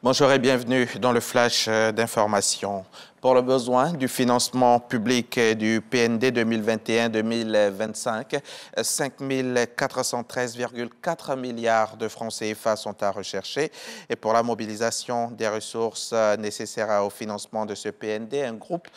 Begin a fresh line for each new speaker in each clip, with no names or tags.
Bonjour et bienvenue dans le flash d'information. Pour le besoin du financement public du PND 2021-2025, 5 413,4 milliards de francs CFA sont à rechercher. Et pour la mobilisation des ressources nécessaires au financement de ce PND, un groupe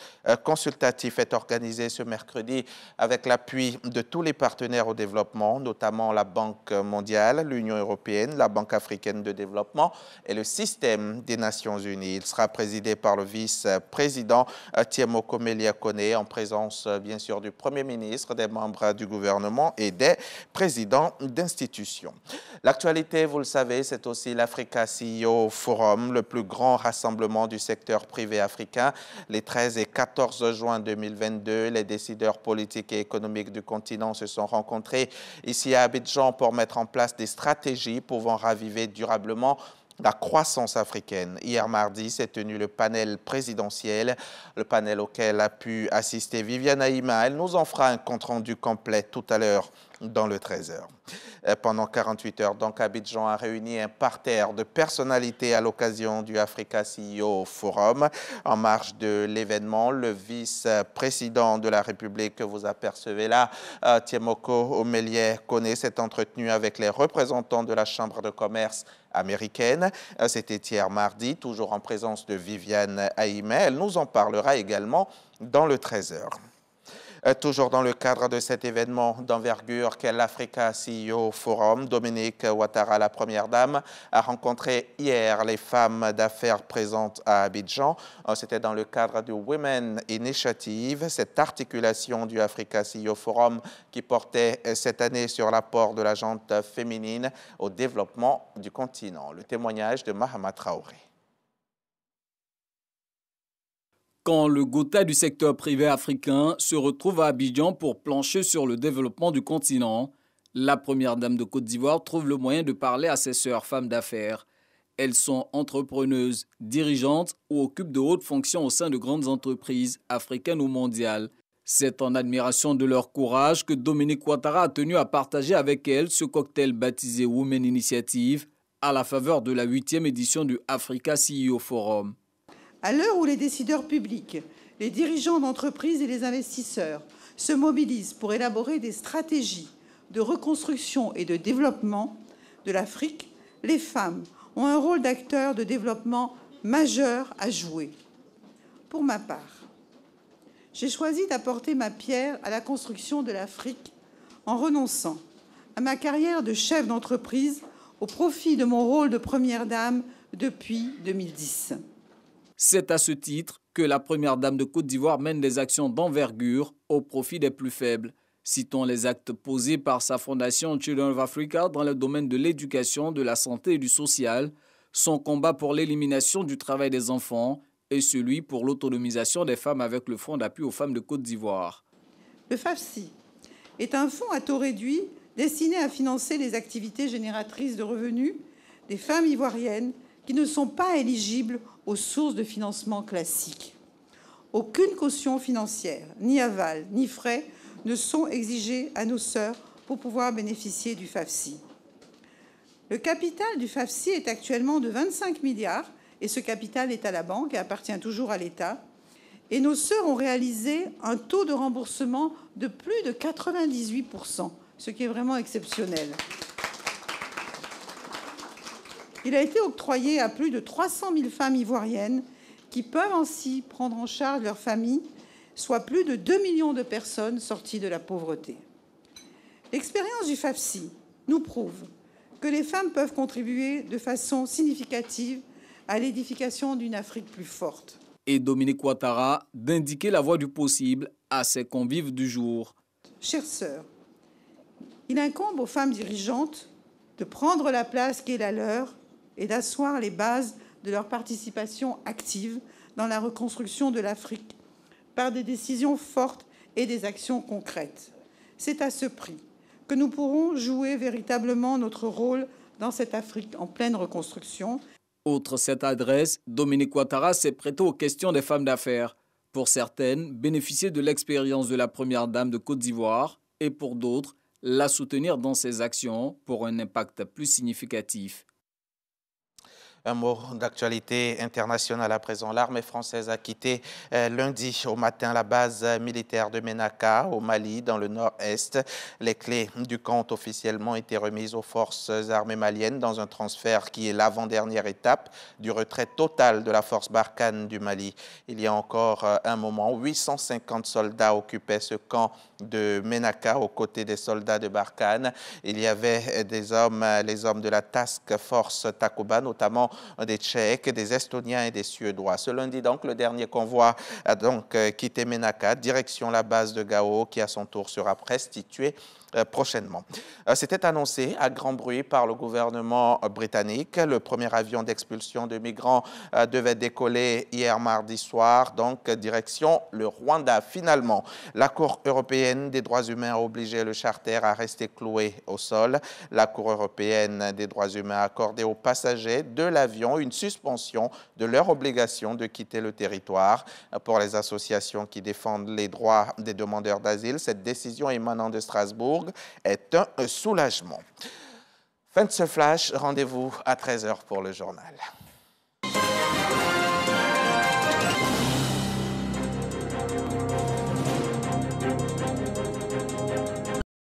consultatif est organisé ce mercredi avec l'appui de tous les partenaires au développement, notamment la Banque mondiale, l'Union européenne, la Banque africaine de développement et le système des Nations unies. Il sera présidé par le vice-président Tiemoko Melia Kone, en présence bien sûr du Premier ministre, des membres du gouvernement et des présidents d'institutions. L'actualité, vous le savez, c'est aussi l'Africa CEO Forum, le plus grand rassemblement du secteur privé africain. Les 13 et 14 juin 2022, les décideurs politiques et économiques du continent se sont rencontrés ici à Abidjan pour mettre en place des stratégies pouvant raviver durablement la croissance africaine. Hier mardi, s'est tenu le panel présidentiel, le panel auquel a pu assister Viviane Aïma. Elle nous en fera un compte-rendu complet tout à l'heure dans le 13h. Pendant 48 heures, donc, Abidjan a réuni un parterre de personnalités à l'occasion du Africa CEO Forum. En marge de l'événement, le vice-président de la République que vous apercevez là, Tiemoko Melia Kone, s'est entretenu avec les représentants de la Chambre de commerce américaine. C'était hier mardi, toujours en présence de Viviane Aïma. Elle nous en parlera également dans le 13h. Toujours dans le cadre de cet événement d'envergure qu'est l'Africa CEO Forum, Dominique Ouattara, la première dame, a rencontré hier les femmes d'affaires présentes à Abidjan. C'était dans le cadre du Women Initiative, cette articulation du Africa CEO Forum qui portait cette année sur l'apport de la gente féminine au développement du continent. Le témoignage de Mahama Traoré.
Quand le Gotha du secteur privé africain se retrouve à Abidjan pour plancher sur le développement du continent, la première dame de Côte d'Ivoire trouve le moyen de parler à ses sœurs femmes d'affaires. Elles sont entrepreneuses, dirigeantes ou occupent de hautes fonctions au sein de grandes entreprises africaines ou mondiales. C'est en admiration de leur courage que Dominique Ouattara a tenu à partager avec elles ce cocktail baptisé Women Initiative à la faveur de la 8e édition du Africa CEO Forum.
À l'heure où les décideurs publics, les dirigeants d'entreprises et les investisseurs se mobilisent pour élaborer des stratégies de reconstruction et de développement de l'Afrique, les femmes ont un rôle d'acteur de développement majeur à jouer. Pour ma part, j'ai choisi d'apporter ma pierre à la construction de l'Afrique en renonçant à ma carrière de chef d'entreprise au profit de mon rôle de première dame depuis 2010.
C'est à ce titre que la première dame de Côte d'Ivoire mène des actions d'envergure au profit des plus faibles. Citons les actes posés par sa fondation Children of Africa dans le domaine de l'éducation, de la santé et du social, son combat pour l'élimination du travail des enfants et celui pour l'autonomisation des femmes avec le Fonds d'appui aux femmes de Côte d'Ivoire.
Le FAFSI est un fonds à taux réduit destiné à financer les activités génératrices de revenus des femmes ivoiriennes qui ne sont pas éligibles aux sources de financement classiques. Aucune caution financière, ni aval, ni frais ne sont exigés à nos sœurs pour pouvoir bénéficier du FAFSI. Le capital du FAFSI est actuellement de 25 milliards et ce capital est à la banque et appartient toujours à l'État. Et nos sœurs ont réalisé un taux de remboursement de plus de 98%, ce qui est vraiment exceptionnel. Il a été octroyé à plus de 300 000 femmes ivoiriennes qui peuvent ainsi prendre en charge leur famille, soit plus de 2 millions de personnes sorties de la pauvreté. L'expérience du FAFSI nous prouve que les femmes peuvent contribuer de façon significative à l'édification d'une Afrique plus forte.
Et Dominique Ouattara d'indiquer la voie du possible à ses convives du jour.
Chères sœurs, il incombe aux femmes dirigeantes de prendre la place qui est la leur et d'asseoir les bases de leur participation active dans la reconstruction de l'Afrique par des décisions fortes et des actions concrètes. C'est à ce prix que nous pourrons jouer véritablement notre rôle dans cette Afrique en pleine reconstruction.
Outre cette adresse, Dominique Ouattara s'est prêté aux questions des femmes d'affaires. Pour certaines, bénéficier de l'expérience de la première dame de Côte d'Ivoire et pour d'autres, la soutenir dans ses actions pour un impact plus significatif.
Un mot d'actualité internationale à présent. L'armée française a quitté lundi au matin la base militaire de Ménaka au Mali, dans le nord-est. Les clés du camp ont officiellement été remises aux forces armées maliennes dans un transfert qui est l'avant-dernière étape du retrait total de la force Barkhane du Mali. Il y a encore un moment, 850 soldats occupaient ce camp de Ménaka aux côtés des soldats de Barkhane. Il y avait des hommes, les hommes de la Task Force Takuba, notamment des Tchèques, des Estoniens et des Suédois. Ce lundi, donc, le dernier convoi a donc quitté Ménaka, direction la base de Gao, qui à son tour sera restituée prochainement. C'était annoncé à grand bruit par le gouvernement britannique. Le premier avion d'expulsion de migrants devait décoller hier mardi soir, donc direction le Rwanda. Finalement, la Cour européenne des droits humains a obligé le charter à rester cloué au sol. La Cour européenne des droits humains a accordé aux passagers de l'avion une suspension de leur obligation de quitter le territoire. Pour les associations qui défendent les droits des demandeurs d'asile, cette décision émanant de Strasbourg est un soulagement. Fin de ce flash, rendez-vous à 13h pour le journal.